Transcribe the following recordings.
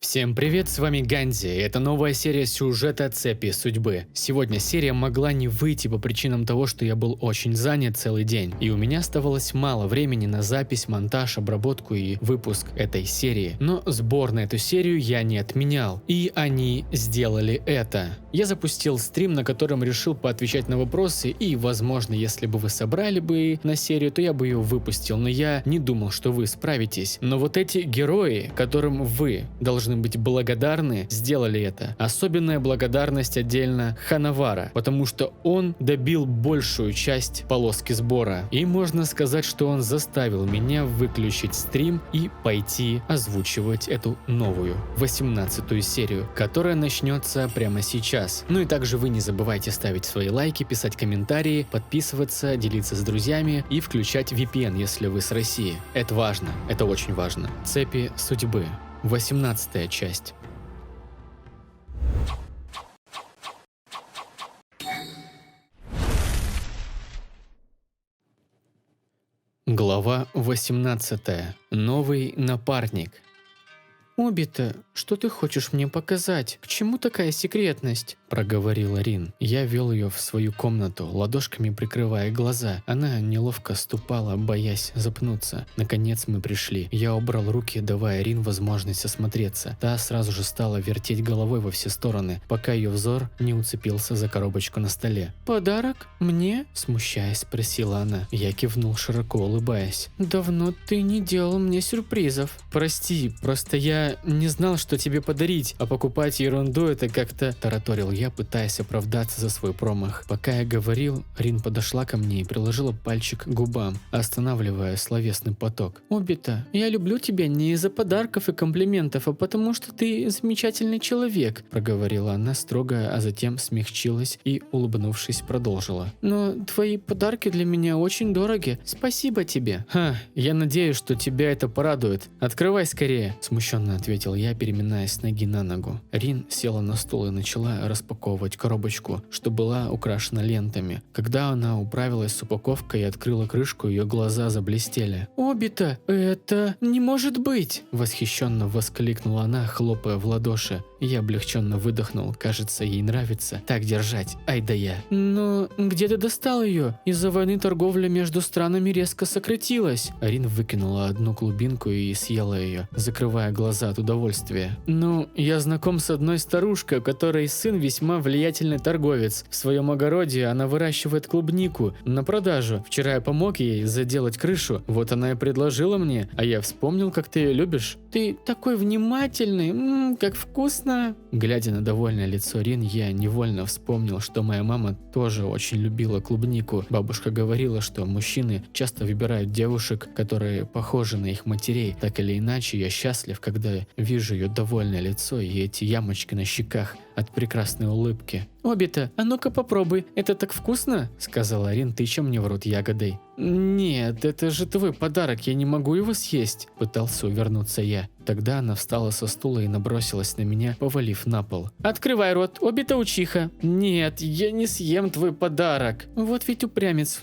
Всем привет, с вами Ганзи, и это новая серия сюжета «Цепи судьбы». Сегодня серия могла не выйти по причинам того, что я был очень занят целый день, и у меня оставалось мало времени на запись, монтаж, обработку и выпуск этой серии. Но сбор на эту серию я не отменял, и они сделали это. Я запустил стрим, на котором решил поотвечать на вопросы, и возможно, если бы вы собрали бы на серию, то я бы ее выпустил, но я не думал, что вы справитесь. Но вот эти герои, которым вы должны быть благодарны, сделали это. Особенная благодарность отдельно Ханавара, потому что он добил большую часть полоски сбора. И можно сказать, что он заставил меня выключить стрим и пойти озвучивать эту новую 18-ю серию, которая начнется прямо сейчас. Ну и также вы не забывайте ставить свои лайки, писать комментарии, подписываться, делиться с друзьями и включать VPN, если вы с России. Это важно, это очень важно. Цепи судьбы. 18-я часть. Глава 18. Новый напарник. «Обита, что ты хочешь мне показать? К чему такая секретность?» – проговорила Рин. Я вел ее в свою комнату, ладошками прикрывая глаза. Она неловко ступала, боясь запнуться. Наконец мы пришли. Я убрал руки, давая Рин возможность осмотреться. Та сразу же стала вертеть головой во все стороны, пока ее взор не уцепился за коробочку на столе. «Подарок? Мне?» – смущаясь, спросила она. Я кивнул, широко улыбаясь. «Давно ты не делал мне сюрпризов». «Прости, просто я не знал, что тебе подарить, а покупать ерунду это как-то...» – тараторил я, пытаясь оправдаться за свой промах. Пока я говорил, Рин подошла ко мне и приложила пальчик к губам, останавливая словесный поток. «Обита, я люблю тебя не из-за подарков и комплиментов, а потому что ты замечательный человек», – проговорила она строго, а затем смягчилась и, улыбнувшись, продолжила. «Но твои подарки для меня очень дороги. Спасибо тебе». «Ха, я надеюсь, что тебя это порадует. Открывай скорее», – смущенно ответил я, переминаясь с ноги на ногу. Рин села на стул и начала распаковывать коробочку, что была украшена лентами. Когда она управилась с упаковкой и открыла крышку, ее глаза заблестели. «Обита, это не может быть!» – восхищенно воскликнула она, хлопая в ладоши. Я облегченно выдохнул, кажется, ей нравится так держать, ай да я. «Но где ты достал ее? Из-за войны торговля между странами резко сократилась». Рин выкинула одну клубинку и съела ее, закрывая глаза от удовольствия. «Ну, я знаком с одной старушкой, у которой сын весьма влиятельный торговец. В своем огороде она выращивает клубнику на продажу. Вчера я помог ей заделать крышу, вот она и предложила мне, а я вспомнил, как ты ее любишь». «Ты такой внимательный, как вкусно!» Глядя на довольное лицо Рин, я невольно вспомнил, что моя мама тоже очень любила клубнику. Бабушка говорила, что мужчины часто выбирают девушек, которые похожи на их матерей. Так или иначе, я счастлив, когда вижу ее довольное лицо и эти ямочки на щеках от прекрасной улыбки. «Обита, а ну-ка попробуй, это так вкусно?» – сказала Рин, тыча мне в рот ягодой. «Нет, это же твой подарок, я не могу его съесть», – пытался увернуться я. Тогда она встала со стула и набросилась на меня, повалив на пол. «Открывай рот, Обита-учиха!» «Нет, я не съем твой подарок!» «Вот ведь упрямец.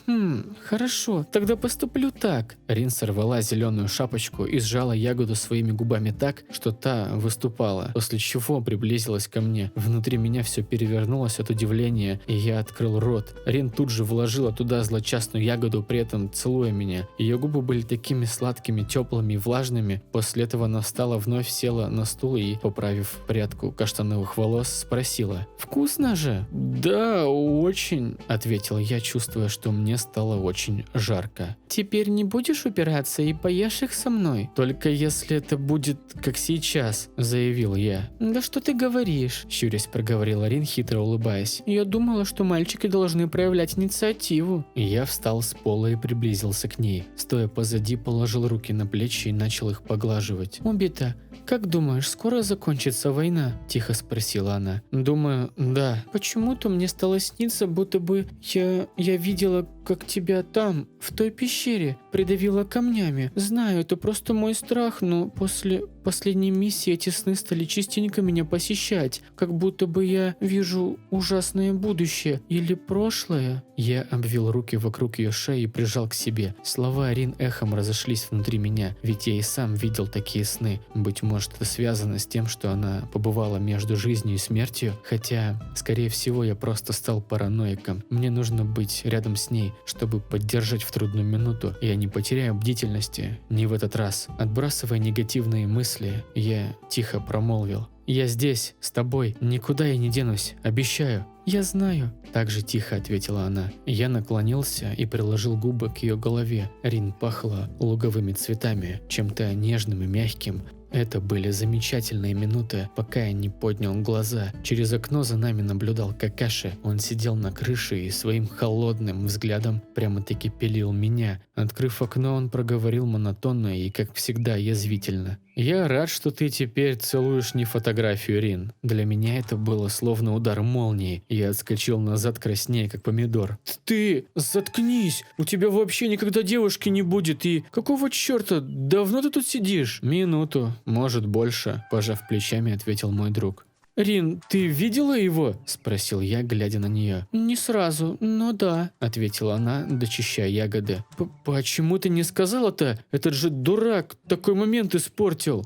Хорошо, тогда поступлю так». Рин сорвала зеленую шапочку и сжала ягоду своими губами так, что та выступала, после чего приблизилась ко мне. Внутри меня все перевернулось от удивления, и я открыл рот. Рин тут же вложила туда злочастную ягоду, при этом целуя меня. Ее губы были такими сладкими, теплыми и влажными. После этого она встала, вновь села на стул и, поправив прядку каштановых волос, спросила: «Вкусно же?» «Да, очень», — ответил я, чувствуя, что мне стало очень жарко. «Теперь не будешь упираться и поешь их со мной?» «Только если это будет как сейчас», — заявил я. «Да что ты говоришь?» — щурясь проговорила Рин, хитро улыбаясь. «Я думала, что мальчики должны проявлять инициативу». Я встал с пола и приблизился к ней. Стоя позади, положил руки на плечи и начал их поглаживать. «Обита, как думаешь, скоро закончится война?» – тихо спросила она. «Думаю, да». «Почему-то мне стало сниться, будто бы я видела, как тебя там, в той пещере, придавило камнями. Знаю, это просто мой страх, но после последней миссии эти сны стали частенько меня посещать, как будто бы я вижу ужасное будущее или прошлое». Я обвил руки вокруг ее шеи и прижал к себе. Слова Рин эхом разошлись внутри меня, ведь я и сам видел такие сны. Быть может, это связано с тем, что она побывала между жизнью и смертью, хотя, скорее всего, я просто стал параноиком. Мне нужно быть рядом с ней, чтобы поддержать в трудную минуту. Я не потеряю бдительности, не в этот раз. Отбрасывая негативные мысли, я тихо промолвил: «Я здесь, с тобой, никуда я не денусь, обещаю». «Я знаю», – также тихо ответила она. Я наклонился и приложил губы к ее голове. Рин пахла луговыми цветами, чем-то нежным и мягким. Это были замечательные минуты, пока я не поднял глаза. Через окно за нами наблюдал Какаши. Он сидел на крыше и своим холодным взглядом прямо-таки пилил меня. Открыв окно, он проговорил монотонно и, как всегда, язвительно: «Я рад, что ты теперь целуешь не фотографию, Рин». Для меня это было словно удар молнии. Я отскочил назад краснея, как помидор. «Ты заткнись! У тебя вообще никогда девушки не будет, и какого черта? Давно ты тут сидишь?» «Минуту, может больше», – пожав плечами, ответил мой друг. «Рин, ты видела его?» – спросил я, глядя на нее. «Не сразу, но да», – ответила она, дочищая ягоды. «Почему ты не сказала-то? Этот же дурак такой момент испортил!»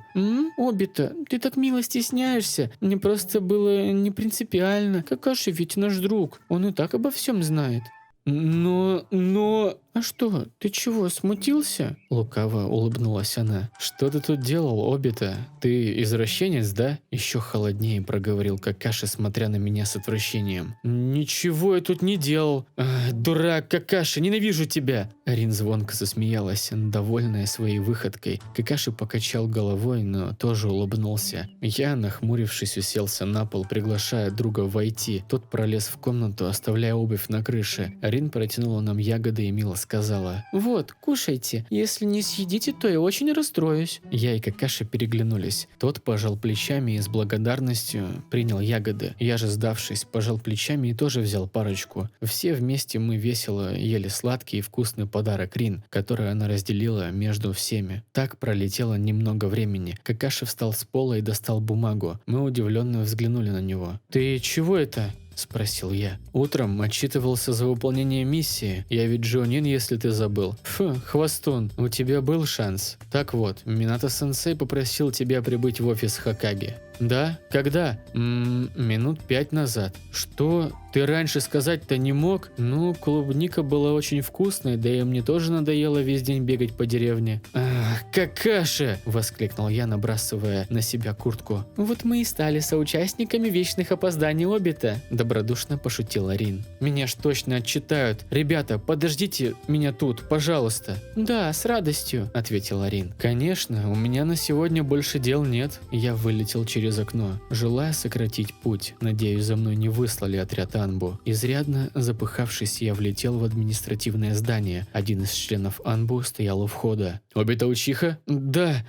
«Обита, ты так мило стесняешься. Мне просто было не принципиально. Какаши ведь наш друг, он и так обо всем знает». «Но...» «А что, ты чего, смутился?» Лукаво улыбнулась она. «Что ты тут делал, Обита? Ты извращенец, да?» Еще холоднее проговорил Какаши, смотря на меня с отвращением. «Ничего я тут не делал. Дурак, Какаши, ненавижу тебя!» Рин звонко засмеялась, довольная своей выходкой. Какаши покачал головой, но тоже улыбнулся. Я, нахмурившись, уселся на пол, приглашая друга войти. Тот пролез в комнату, оставляя обувь на крыше. Рин протянула нам ягоды и мило сказала: «Вот, кушайте. Если не съедите, то я очень расстроюсь». Я и Какаши переглянулись. Тот пожал плечами и с благодарностью принял ягоды. Я же, сдавшись, пожал плечами и тоже взял парочку. Все вместе мы весело ели сладкий и вкусный подарок Рин, который она разделила между всеми. Так пролетело немного времени. Какаши встал с пола и достал бумагу. Мы удивленно взглянули на него. «Ты чего это?» – спросил я. «Утром отчитывался за выполнение миссии. Я ведь Джонин, если ты забыл». «Фу, хвостун, у тебя был шанс. Так вот, Минато-сенсей попросил тебя прибыть в офис Хокаге». «Да? Когда?» Минут 5 назад». «Что? Ты раньше сказать-то не мог?» «Ну, клубника была очень вкусной, да и мне тоже надоело весь день бегать по деревне». «Ах, Какаши!» – воскликнул я, набрасывая на себя куртку. «Вот мы и стали соучастниками вечных опозданий Обита», – добродушно пошутила Рин. «Меня ж точно отчитают. Ребята, подождите меня тут, пожалуйста». «Да, с радостью», – ответила Рин. «Конечно, у меня на сегодня больше дел нет». Я вылетел через окно, желая сократить путь. Надеюсь, за мной не выслали отряд Анбу. Изрядно запыхавшись, я влетел в административное здание. Один из членов Анбу стоял у входа. «Обита Учиха?» «Да.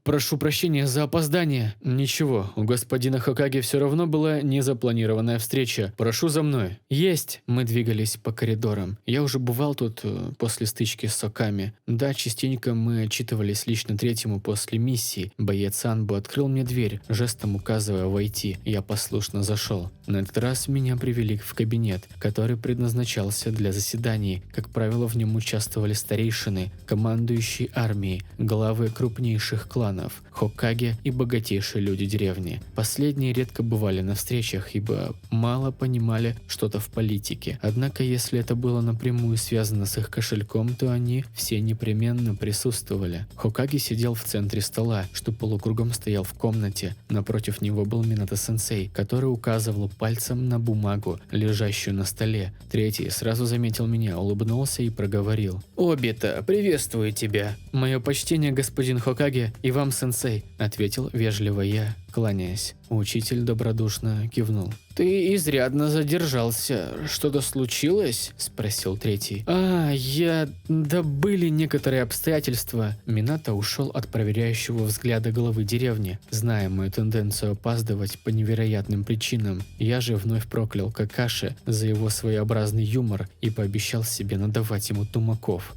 Прошу прощения за опоздание». «Ничего, у господина Хокаге все равно была незапланированная встреча. Прошу за мной». «Есть». Мы двигались по коридорам. Я уже бывал тут после стычки с Соками. Да, частенько мы отчитывались лично третьему после миссии. Боец Анбу открыл мне дверь, жестом указывая войти. Я послушно зашел. На этот раз меня привели в кабинет, который предназначался для заседаний. Как правило, в нем участвовали старейшины, командующие армией, главы крупнейших кланов, Хокаге и богатейшие люди деревни. Последние редко бывали на встречах, ибо мало понимали что-то в политике. Однако, если это было напрямую связано с их кошельком, то они все непременно присутствовали. Хокаге сидел в центре стола, что полукругом стоял в комнате. Напротив него был Минато-сенсей, который указывал пальцем на бумагу, лежащую на столе. Третий сразу заметил меня, улыбнулся и проговорил: «Обита, приветствую тебя». «Мое почтение, господин Хокаге, и вам, сенсей», – ответил вежливо я, кланяясь. Учитель добродушно кивнул. «Ты изрядно задержался. Что-то случилось?» – спросил третий. Да были некоторые обстоятельства». Минато ушел от проверяющего взгляда главы деревни, зная мою тенденцию опаздывать по невероятным причинам. Я же вновь проклял Какаши за его своеобразный юмор и пообещал себе надавать ему тумаков.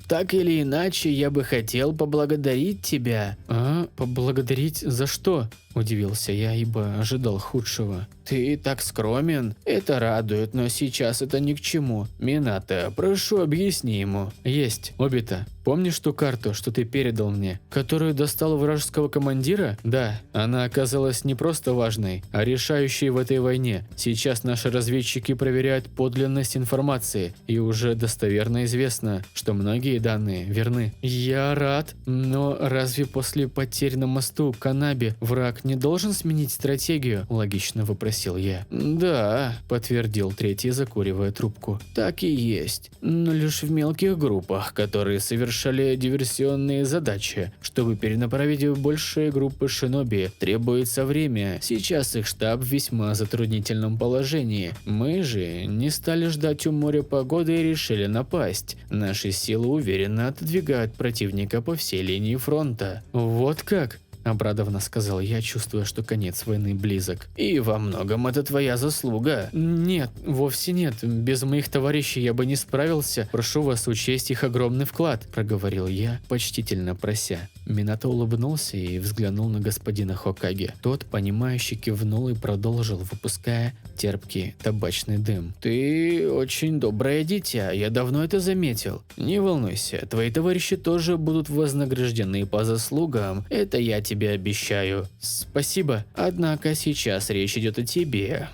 Так или иначе, я бы хотел поблагодарить тебя. А, поблагодарить за что? Удивился я, ибо ожидал худшего. Ты так скромен, это радует, но сейчас это ни к чему. Минато, прошу, объясни ему. Есть, Обита. Помнишь ту карту, что ты передал мне, которую достал у вражеского командира? Да, она оказалась не просто важной, а решающей в этой войне. Сейчас наши разведчики проверяют подлинность информации, и уже достоверно известно, что многие данные верны. Я рад, но разве после потерь на мосту Канаби враг не должен сменить стратегию? Логично вопросил я. Да, подтвердил третий, закуривая трубку. Так и есть, но лишь в мелких группах, которые совершали диверсионные задачи. Чтобы перенаправить большие группы шиноби, требуется время. Сейчас их штаб в весьма затруднительном положении. Мы же не стали ждать у моря погоды и решили напасть. Наши силы уверенно отодвигают противника по всей линии фронта. Вот как? Обрадованно сказал я, чувствуя, что конец войны близок. И во многом это твоя заслуга. Нет, вовсе нет. Без моих товарищей я бы не справился. Прошу вас учесть их огромный вклад, проговорил я, почтительно прося. Минато улыбнулся и взглянул на господина Хокаге. Тот, понимающе кивнул и продолжил, выпуская терпкий табачный дым. Ты очень доброе дитя, я давно это заметил. Не волнуйся, твои товарищи тоже будут вознаграждены по заслугам. Это я тебе обещаю. Спасибо. Однако сейчас речь идет о тебе.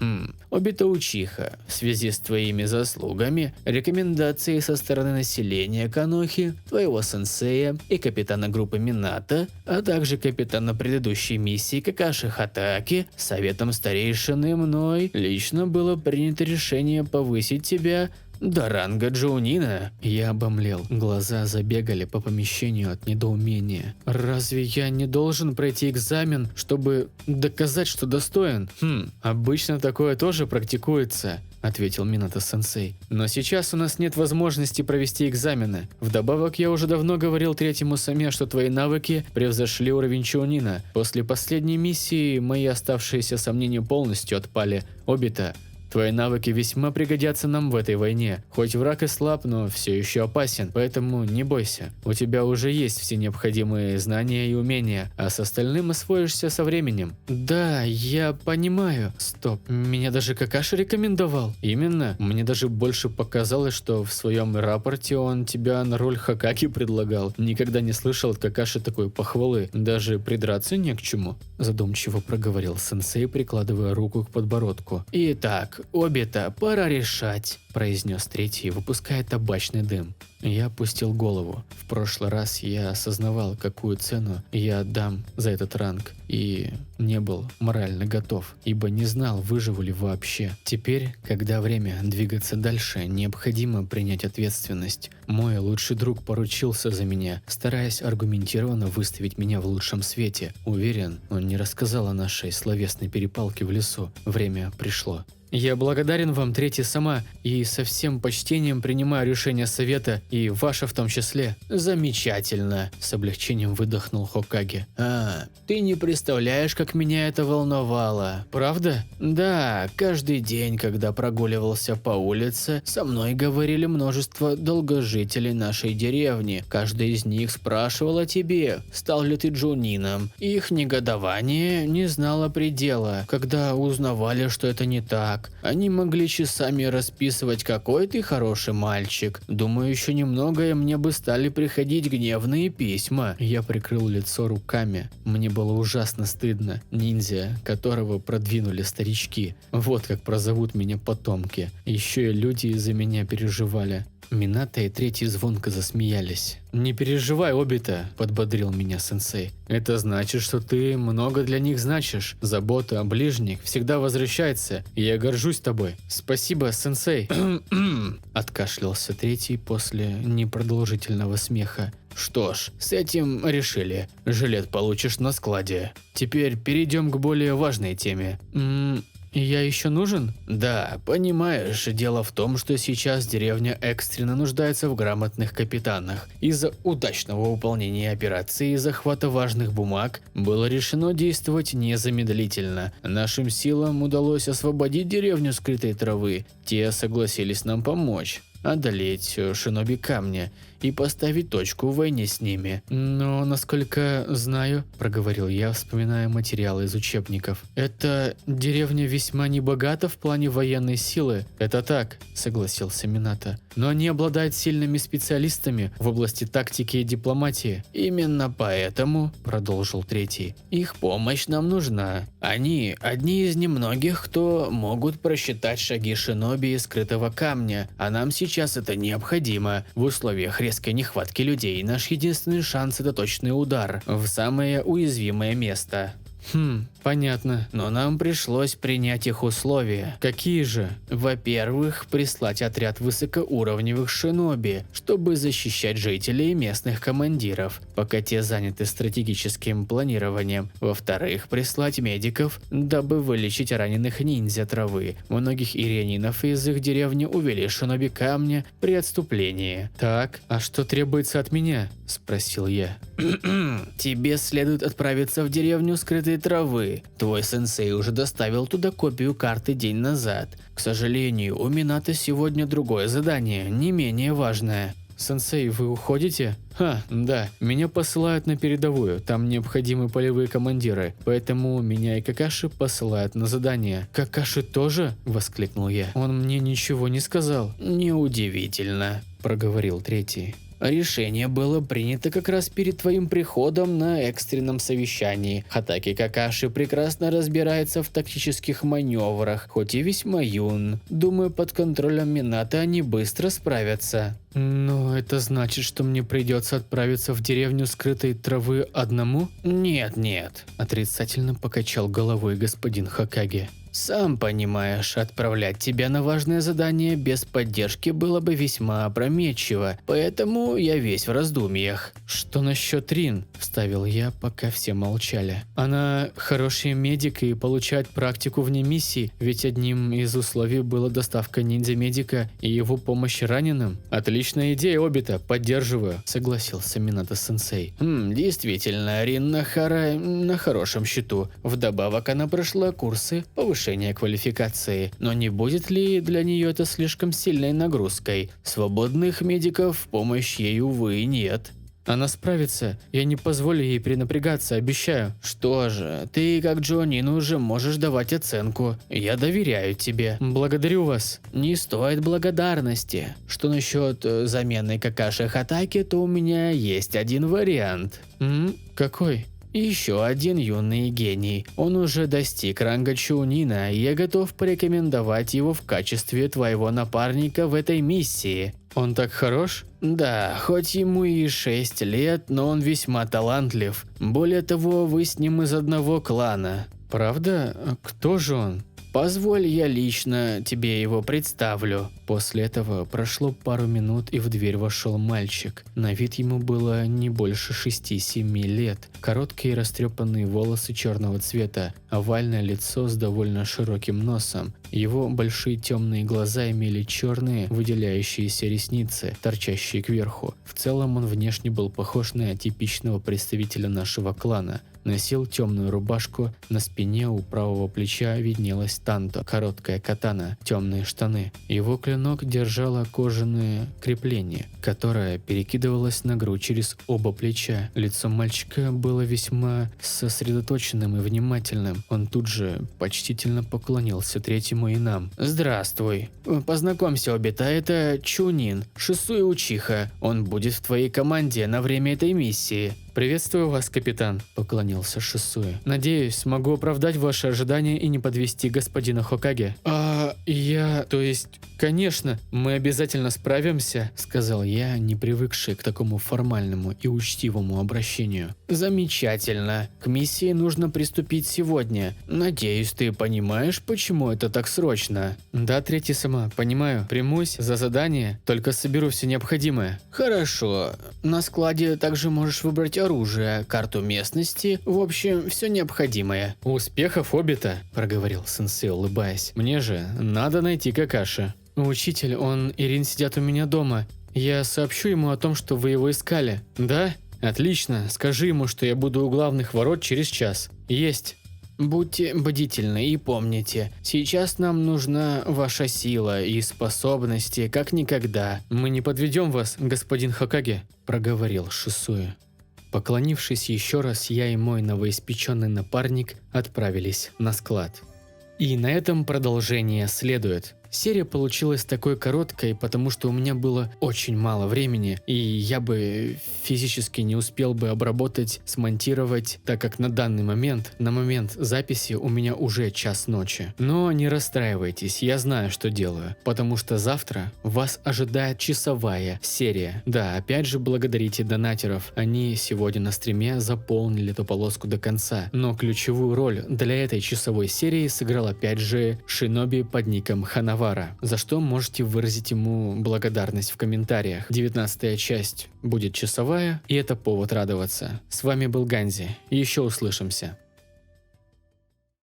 Обита Учиха. В связи с твоими заслугами, рекомендации со стороны населения Канохи, твоего сенсея и капитана группы Минато, а также капитана предыдущей миссии Какаши Хатаки, советом старейшины мной лично было принято решение повысить тебя до ранга Джоунина. Я обомлел. Глаза забегали по помещению от недоумения. Разве я не должен пройти экзамен, чтобы доказать, что достоин? Обычно такое тоже практикуется, ответил Минато-сенсей. Но сейчас у нас нет возможности провести экзамены. Вдобавок, я уже давно говорил третьему Саме, что твои навыки превзошли уровень Чоунина. После последней миссии мои оставшиеся сомнения полностью отпали. Обита, твои навыки весьма пригодятся нам в этой войне. Хоть враг и слаб, но все еще опасен, поэтому не бойся. У тебя уже есть все необходимые знания и умения, а с остальным освоишься со временем. Да, я понимаю. Стоп, меня даже Какаши рекомендовал. Именно, мне даже больше показалось, что в своем рапорте он тебя на роль Хокаги предлагал. Никогда не слышал от Какаши такой похвалы, даже придраться не к чему. Задумчиво проговорил сенсей, прикладывая руку к подбородку. Итак, Обита, пора решать, произнес третий, выпуская табачный дым. Я опустил голову. В прошлый раз я осознавал, какую цену я отдам за этот ранг, и не был морально готов, ибо не знал, выживу ли вообще. Теперь, когда время двигаться дальше, необходимо принять ответственность. Мой лучший друг поручился за меня, стараясь аргументированно выставить меня в лучшем свете. Уверен, он не рассказал о нашей словесной перепалке в лесу. Время пришло. Я благодарен вам, третий Сама, и со всем почтением принимаю решение совета, и ваше в том числе. Замечательно, с облегчением выдохнул Хокаге. Ты не представляешь, как меня это волновало. Правда? Да, каждый день, когда прогуливался по улице, со мной говорили множество долгожителей нашей деревни. Каждый из них спрашивал о тебе, стал ли ты джунином. Их негодование не знало предела, когда узнавали, что это не так. Они могли часами расписывать, какой ты хороший мальчик. Думаю, еще немного, и мне бы стали приходить гневные письма. Я прикрыл лицо руками. Мне было ужасно стыдно. Ниндзя, которого продвинули старички. Вот как прозовут меня потомки. Еще и люди из-за меня переживали. Минато и третий звонко засмеялись. «Не переживай, Обита», – подбодрил меня сенсей. «Это значит, что ты много для них значишь. Забота о ближних всегда возвращается, и я горжусь тобой». «Спасибо, сенсей», – откашлялся третий после непродолжительного смеха. «Что ж, с этим решили. Жилет получишь на складе. Теперь перейдем к более важной теме». «Я еще нужен?» «Да, понимаешь, дело в том, что сейчас деревня экстренно нуждается в грамотных капитанах. Из-за удачного выполнения операции и захвата важных бумаг было решено действовать незамедлительно. Нашим силам удалось освободить деревню скрытой травы. Те согласились нам помочь. одолеть шиноби камня и поставить точку в войне с ними. Но, насколько знаю, проговорил я, вспоминая материалы из учебников, эта деревня весьма небогата в плане военной силы. Это так, согласился Минато. Но они обладают сильными специалистами в области тактики и дипломатии. Именно поэтому, продолжил третий, их помощь нам нужна. Они одни из немногих, кто могут просчитать шаги шиноби из скрытого камня, а нам сейчас это необходимо. В условиях резкой нехватки людей наш единственный шанс — это точный удар в самое уязвимое место. Понятно. Но нам пришлось принять их условия. Какие же? Во-первых, прислать отряд высокоуровневых шиноби, чтобы защищать жителей и местных командиров, пока те заняты стратегическим планированием. Во-вторых, прислать медиков, дабы вылечить раненых ниндзя травы. Многих ирянинов из их деревни увели шиноби камня при отступлении. Так, а что требуется от меня? Спросил я. Тебе следует отправиться в деревню скрытой травы. Твой сенсей уже доставил туда копию карты день назад. К сожалению, у Минато сегодня другое задание, не менее важное. Сенсей, вы уходите? Да, меня посылают на передовую, там необходимы полевые командиры, поэтому меня и Какаши посылают на задание. Какаши тоже? Воскликнул я. Он мне ничего не сказал. Неудивительно, проговорил третий. Решение было принято как раз перед твоим приходом на экстренном совещании. Хатаки Какаши прекрасно разбирается в тактических маневрах, хоть и весьма юн. Думаю, под контролем Минато они быстро справятся. Но это значит, что мне придется отправиться в деревню скрытой травы одному? Нет, отрицательно покачал головой господин Хокаге. Сам понимаешь, отправлять тебя на важное задание без поддержки было бы весьма опрометчиво, поэтому я весь в раздумьях. Что насчет Рин? Вставил я, пока все молчали. Она хороший медик и получает практику вне миссии, ведь одним из условий была доставка ниндзя-медика и его помощь раненым. Отличная идея, Обита, поддерживаю, согласился Минато-сенсей. Действительно, Рин Нахара на хорошем счету. Вдобавок она прошла курсы повышения квалификации, но не будет ли для нее это слишком сильной нагрузкой? Свободных медиков в помощь ей, увы, нет. Она справится, я не позволю ей перенапрягаться, обещаю. Что же, ты как Джонин уже можешь давать оценку. Я доверяю тебе. Благодарю вас. Не стоит благодарности. Что насчет замены Какаши Хатаки, то у меня есть один вариант. Какой? Еще один юный гений. Он уже достиг ранга Чунина, и я готов порекомендовать его в качестве твоего напарника в этой миссии. Он так хорош? Да, хоть ему и 6 лет, но он весьма талантлив. Более того, вы с ним из одного клана. Правда? Кто же он? Позволь, я лично тебе его представлю. После этого прошло пару минут, и в дверь вошел мальчик. На вид ему было не больше 6-7 лет. Короткие растрепанные волосы черного цвета, овальное лицо с довольно широким носом. Его большие темные глаза имели черные выделяющиеся ресницы, торчащие кверху. В целом он внешне был похож на типичного представителя нашего клана. Носил темную рубашку, на спине у правого плеча виднелась танто, короткая катана, темные штаны. Его клинок держало кожаное крепление, которое перекидывалось на грудь через оба плеча. Лицо мальчика было весьма сосредоточенным и внимательным. Он тут же почтительно поклонился третьему и нам. «Здравствуй. Познакомься, Обита, это Чунин, Шисуи Учиха. Он будет в твоей команде на время этой миссии». «Приветствую вас, капитан», – поклонился Шисуи. «Надеюсь, смогу оправдать ваши ожидания и не подвести господина Хокаге». Конечно, мы обязательно справимся», – сказал я, не привыкший к такому формальному и учтивому обращению. «Замечательно. К миссии нужно приступить сегодня. Надеюсь, ты понимаешь, почему это так срочно?» «Да, третий сама, понимаю. Примусь за задание, только соберу все необходимое». «Хорошо. На складе также можешь выбрать оружие, карту местности, в общем, все необходимое». «Успехов, Обита», – проговорил сенсей, улыбаясь. «Мне же надо найти Какаши». «Учитель, он и Рин сидят у меня дома. Я сообщу ему о том, что вы его искали». «Да? Отлично. Скажи ему, что я буду у главных ворот через час». «Есть». Будьте бдительны и помните, сейчас нам нужна ваша сила и способности как никогда. Мы не подведем вас, господин Хокаге, проговорил Шисуэ. Поклонившись еще раз, я и мой новоиспеченный напарник отправились на склад. И на этом продолжение следует. Серия получилась такой короткой, потому что у меня было очень мало времени, и я бы физически не успел бы обработать, смонтировать, так как на данный момент, на момент записи у меня уже час ночи. Но не расстраивайтесь, я знаю, что делаю, потому что завтра вас ожидает часовая серия. Да, опять же благодарите донатеров, они сегодня на стриме заполнили эту полоску до конца, но ключевую роль для этой часовой серии сыграл опять же Шиноби под ником Ханавара, за что можете выразить ему благодарность в комментариях. 19-я часть будет часовая, и это повод радоваться. С вами был Ганзи, и еще услышимся.